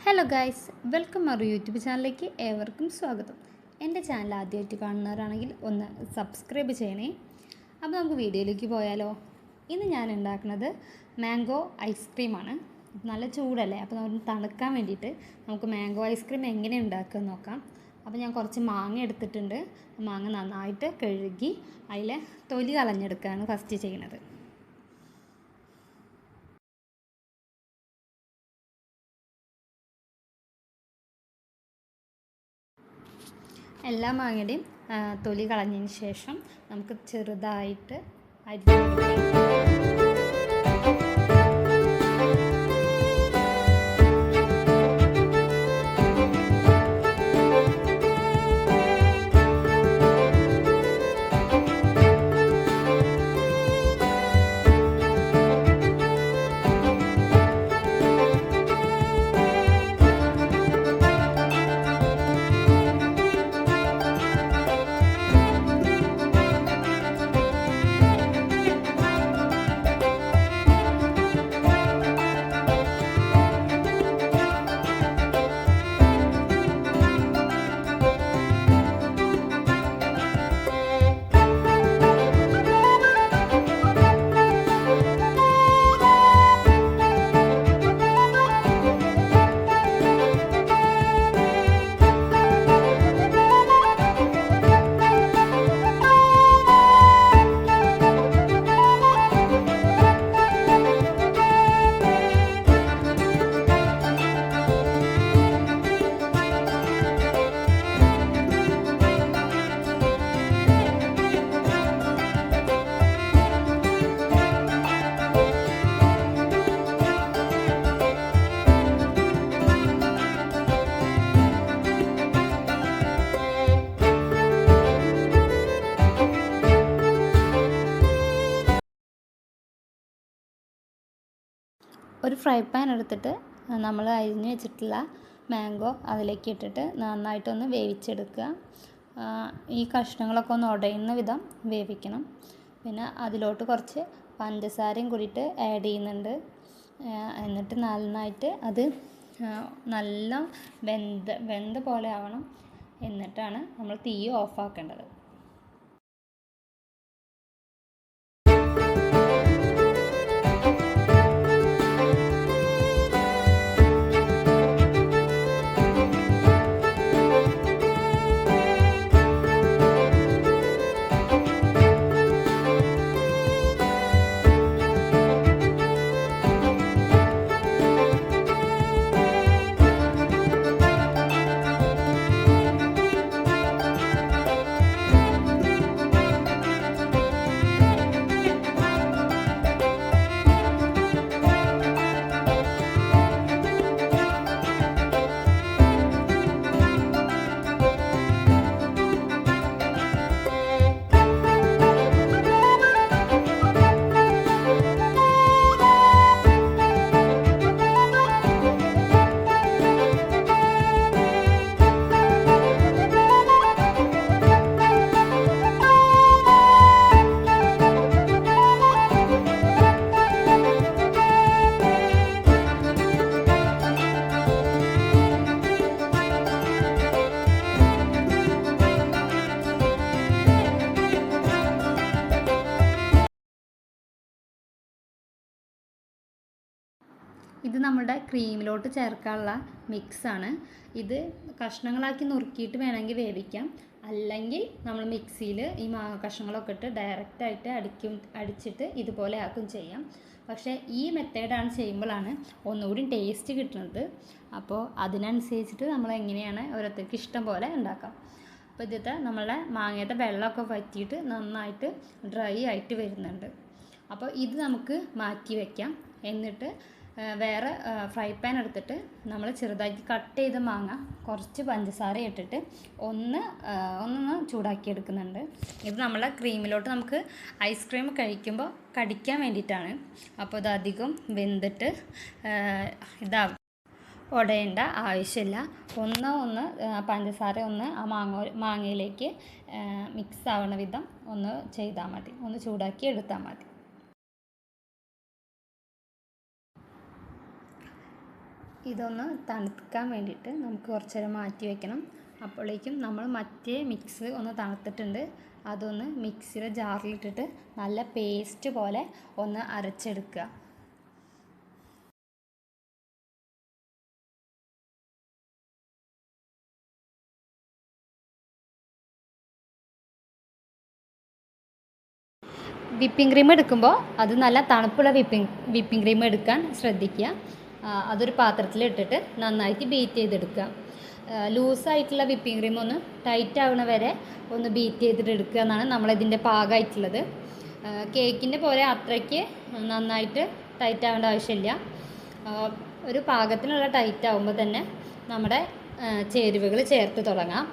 Hello guys, welcome our YouTube ചാനലിലേക്ക് ഏവർക്കും സ്വാഗതം. എൻ്റെ ചാനൽ ആദ്യമായിട്ട് കാണുന്നവരാണെങ്കിൽ ഒന്ന് സബ്സ്ക്രൈബ് ചെയ്യണേ. അപ്പോൾ നമുക്ക് വീഡിയോയിലേക്ക് പോയാലോ. ഇന്ന് ഞാൻ ഉണ്ടാക്കുന്നത് മാംഗോ ഐസ്ക്രീമാണ്. നല്ല ചൂടല്ലേ, അപ്പോൾ നമുക്ക് തണുക്കാൻ വേണ്ടിയിട്ട് നമുക്ക് മാംഗോ ഐസ്ക്രീം എങ്ങനെ ഉണ്ടാക്കുക നോക്കാം. അപ്പോൾ ഞാൻ കുറച്ച് മാങ്ങ എടുത്തിട്ടുണ്ട്. മാങ്ങ നന്നായിട്ട് കഴുകി അതിലെ തൊലി കളഞ്ഞെടുക്കുകയാണ് ഫസ്റ്റ് ചെയ്യുന്നത്. എല്ലാ മാങ്ങയുടെയും തൊലി കളഞ്ഞതിന് ശേഷം നമുക്ക് ചെറുതായിട്ട് അരിഞ്ഞെടുക്കാം. ഒരു ഫ്രൈ പാൻ എടുത്തിട്ട് നമ്മൾ അരിഞ്ഞ് വെച്ചിട്ടുള്ള മാംഗോ അതിലേക്ക് ഇട്ടിട്ട് നന്നായിട്ടൊന്ന് വേവിച്ചെടുക്കുക. ഈ കഷ്ണങ്ങളൊക്കെ ഒന്ന് ഉടയുന്ന വിധം വേവിക്കണം. പിന്നെ അതിലോട്ട് കുറച്ച് പഞ്ചസാരയും കൂടിയിട്ട് ആഡ് ചെയ്യുന്നുണ്ട്. എന്നിട്ട് നന്നായിട്ട് അത് നല്ല വെന്ത പോലെ ആവണം. എന്നിട്ടാണ് നമ്മൾ തീ ഓഫാക്കേണ്ടത്. ഇത് നമ്മുടെ ക്രീമിലോട്ട് ചേർക്കാനുള്ള മിക്സാണ്. ഇത് കഷ്ണങ്ങളാക്കി നുറുക്കിയിട്ട് വേണമെങ്കിൽ വേവിക്കാം. അല്ലെങ്കിൽ നമ്മൾ മിക്സിയിൽ ഈ കഷ്ണങ്ങളൊക്കെ ഇട്ട് ഡയറക്റ്റായിട്ട് അടിച്ചിട്ട് ഇതുപോലെ ആക്കും ചെയ്യാം. പക്ഷേ ഈ മെത്തേഡാണ് ചെയ്യുമ്പോഴാണ് ഒന്നുകൂടി ടേസ്റ്റ് കിട്ടുന്നത്. അപ്പോൾ അതിനനുസരിച്ചിട്ട് നമ്മൾ എങ്ങനെയാണ് ഓരോരുത്തർക്ക് ഇഷ്ടം പോലെ ഉണ്ടാക്കാം. അപ്പോൾ ഇതിത്തെ നമ്മളെ മാങ്ങയുടെ വെള്ളമൊക്കെ വറ്റിയിട്ട് നന്നായിട്ട് ഡ്രൈ ആയിട്ട് വരുന്നുണ്ട്. അപ്പോൾ ഇത് നമുക്ക് മാറ്റി വയ്ക്കാം. എന്നിട്ട് വേറെ ഫ്രൈ പാൻ എടുത്തിട്ട് നമ്മൾ ചെറുതാക്കി കട്ട് ചെയ്ത് മാങ്ങ കുറച്ച് പഞ്ചസാര ഇട്ടിട്ട് ഒന്ന് ചൂടാക്കി എടുക്കുന്നുണ്ട്. ഇത് നമ്മളെ ക്രീമിലോട്ട് നമുക്ക് ഐസ്ക്രീം കഴിക്കുമ്പോൾ കടിക്കാൻ വേണ്ടിയിട്ടാണ്. അപ്പോൾ ഇത് അധികം വെന്തിട്ട് ഉടയേണ്ട ആവശ്യമില്ല. ഒന്ന് പഞ്ചസാര ആ മാങ്ങയിലേക്ക് മിക്സ് ആവുന്ന വിധം ഒന്ന് ചെയ്താൽ മതി. ഒന്ന് ചൂടാക്കി എടുത്താൽ മതി. ഇതൊന്ന് തണുക്കാൻ വേണ്ടിയിട്ട് നമുക്ക് കുറച്ച് നേരം മാറ്റി വയ്ക്കണം. അപ്പോഴേക്കും നമ്മൾ മറ്റേ മിക്സ് ഒന്ന് തണുത്തിട്ടുണ്ട്. അതൊന്ന് മിക്സിയുടെ ജാറിലിട്ടിട്ട് നല്ല പേസ്റ്റ് പോലെ ഒന്ന് അരച്ചെടുക്കുക. വിപ്പിംഗ് ക്രീം എടുക്കുമ്പോൾ അത് നല്ല തണുപ്പുള്ള വിപ്പിംഗ് ക്രീം എടുക്കാൻ ശ്രദ്ധിക്കുക. അതൊരു പാത്രത്തിലിട്ടിട്ട് നന്നായിട്ട് ബീറ്റ് ചെയ്തെടുക്കുക. ലൂസായിട്ടുള്ള വിപ്പിംഗ് ക്രീം ഒന്ന് ടൈറ്റ് ആവുന്ന വരെ ഒന്ന് ബീറ്റ് ചെയ്തിട്ട് എടുക്കുക എന്നാണ് നമ്മളിതിൻ്റെ പാകമായിട്ടുള്ളത്. കേക്കിൻ്റെ പോലെ അത്രയ്ക്ക് നന്നായിട്ട് ടൈറ്റ് ആവേണ്ട ആവശ്യമില്ല. ഒരു പാകത്തിനുള്ള ടൈറ്റ് ആവുമ്പോൾ തന്നെ നമ്മുടെ ചേരുവകൾ ചേർത്ത് തുടങ്ങാം.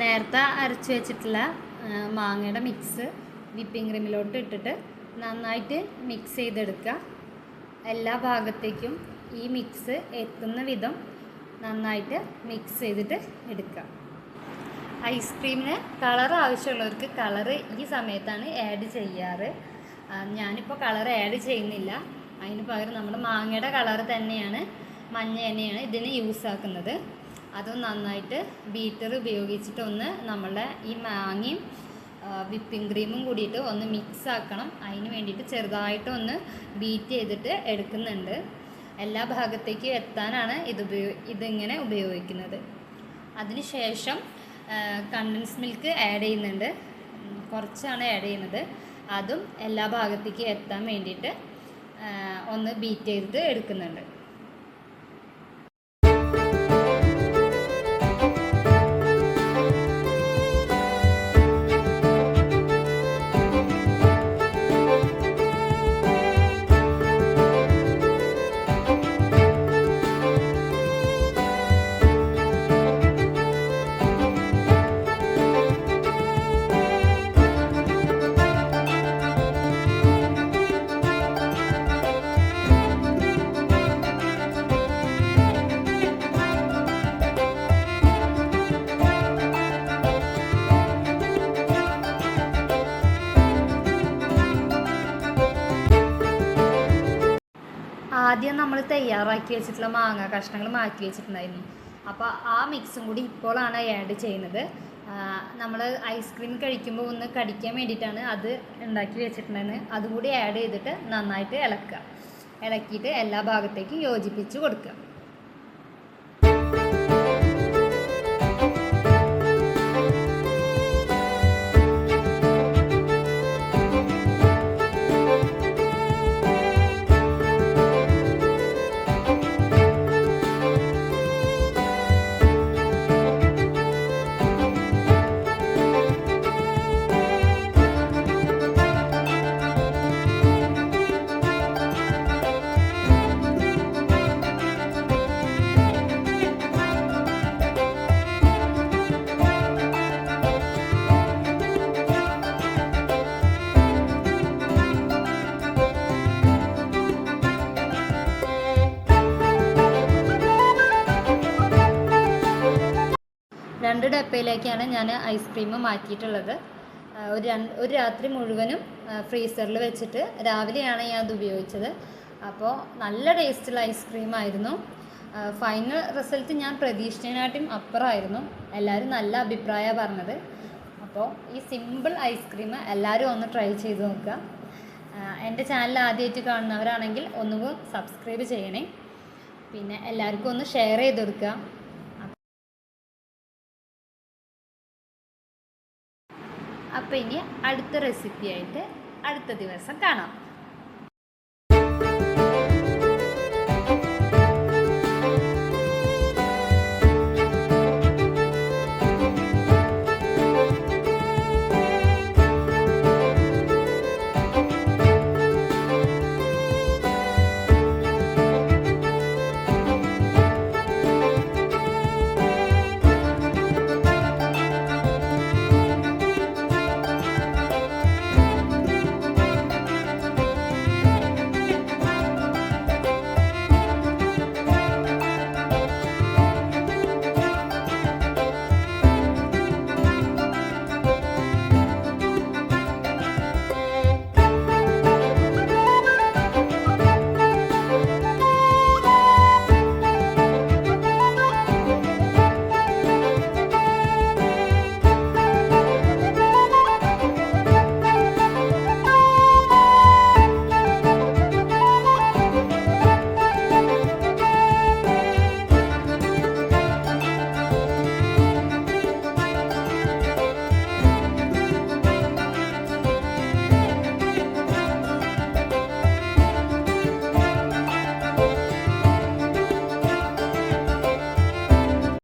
നേരത്തെ അരച്ച് വെച്ചിട്ടുള്ള മാങ്ങയുടെ മിക്സ് വിപ്പിംഗ് ക്രീമിലോട്ട് ഇട്ടിട്ട് നന്നായിട്ട് മിക്സ് ചെയ്തെടുക്കുക. എല്ലാ ഭാഗത്തേക്കും ഈ മിക്സ് എത്തുന്ന വിധം നന്നായിട്ട് മിക്സ് ചെയ്തിട്ട് എടുക്കുക. ഐസ്ക്രീമിന് കളർ ആവശ്യമുള്ളവർക്ക് കളറ് ഈ സമയത്താണ് ആഡ് ചെയ്യാറ്. ഞാനിപ്പോൾ കളർ ആഡ് ചെയ്യുന്നില്ല. അതിന് പകരം നമ്മൾ മാങ്ങയുടെ കളർ തന്നെയാണ്, മഞ്ഞ തന്നെയാണ് ഇതിന് യൂസ് ആക്കുന്നത്. അതും നന്നായിട്ട് ബീറ്റർ ഉപയോഗിച്ചിട്ട് ഒന്ന് നമ്മളുടെ ഈ മാങ്ങയും വിപ്പിംഗ് ക്രീമും കൂടിയിട്ട് ഒന്ന് മിക്സ് ആക്കണം. അതിന് വേണ്ടിയിട്ട് ചെറുതായിട്ട് ഒന്ന് ബീറ്റ് ചെയ്തിട്ട് എടുക്കുന്നുണ്ട്. എല്ലാ ഭാഗത്തേക്കും എത്താനാണ് ഇതിങ്ങനെ ഉപയോഗിക്കുന്നത്. അതിന് ശേഷം കണ്ടൻസ് മിൽക്ക് ആഡ് ചെയ്യുന്നുണ്ട്. കുറച്ചാണ് ആഡ് ചെയ്യുന്നത്. അതും എല്ലാ ഭാഗത്തേക്കും എത്താൻ വേണ്ടിയിട്ട് ഒന്ന് ബീറ്റ് ചെയ്തിട്ട് എടുക്കുന്നുണ്ട്. ആദ്യം നമ്മൾ തയ്യാറാക്കി വെച്ചിട്ടുള്ള മാങ്ങ കഷ്ണങ്ങൾ മാറ്റി വെച്ചിട്ടുണ്ടായിരുന്നു. അപ്പോൾ ആ മിക്സും കൂടി ഇപ്പോഴാണ് ആഡ് ചെയ്യുന്നത്. നമ്മൾ ഐസ്ക്രീം കഴിക്കുമ്പോൾ ഒന്ന് കടിക്കാൻ വേണ്ടിയിട്ടാണ് അത് ഉണ്ടാക്കി വെച്ചിട്ടുണ്ടായിരുന്നത്. അതും കൂടി ആഡ് ചെയ്തിട്ട് നന്നായിട്ട് ഇളക്കുക. ഇളക്കിയിട്ട് എല്ലാ ഭാഗത്തേക്കും യോജിപ്പിച്ച് കൊടുക്കുക. 2 ഡപ്പയിലേക്കാണ് ഞാൻ ഐസ്ക്രീം മാറ്റിയിട്ടുള്ളത്. ഒരു രാത്രി മുഴുവനും ഫ്രീസറിൽ വെച്ചിട്ട് രാവിലെയാണ് ഞാൻ അത് ഉപയോഗിച്ചത്. അപ്പോൾ നല്ല ടേസ്റ്റുള്ള ഐസ്ക്രീമായിരുന്നു. ഫൈനൽ റിസൾട്ട് ഞാൻ പ്രതീക്ഷിച്ചതിനായിട്ടും അപ്പുറമായിരുന്നു. എല്ലാവരും നല്ല അഭിപ്രായമാണ് പറഞ്ഞത്. അപ്പോൾ ഈ സിമ്പിൾ ഐസ്ക്രീം എല്ലാവരും ഒന്ന് ട്രൈ ചെയ്ത് നോക്കുക. എൻ്റെ ചാനൽ ആദ്യമായിട്ട് കാണുന്നവരാണെങ്കിൽ ഒന്ന് സബ്സ്ക്രൈബ് ചെയ്യണേ. പിന്നെ എല്ലാവർക്കും ഒന്ന് ഷെയർ ചെയ്ത് കൊടുക്കുക. അപ്പോൾ ഇനി അടുത്ത റെസിപ്പിയായിട്ട് അടുത്ത ദിവസം കാണാം.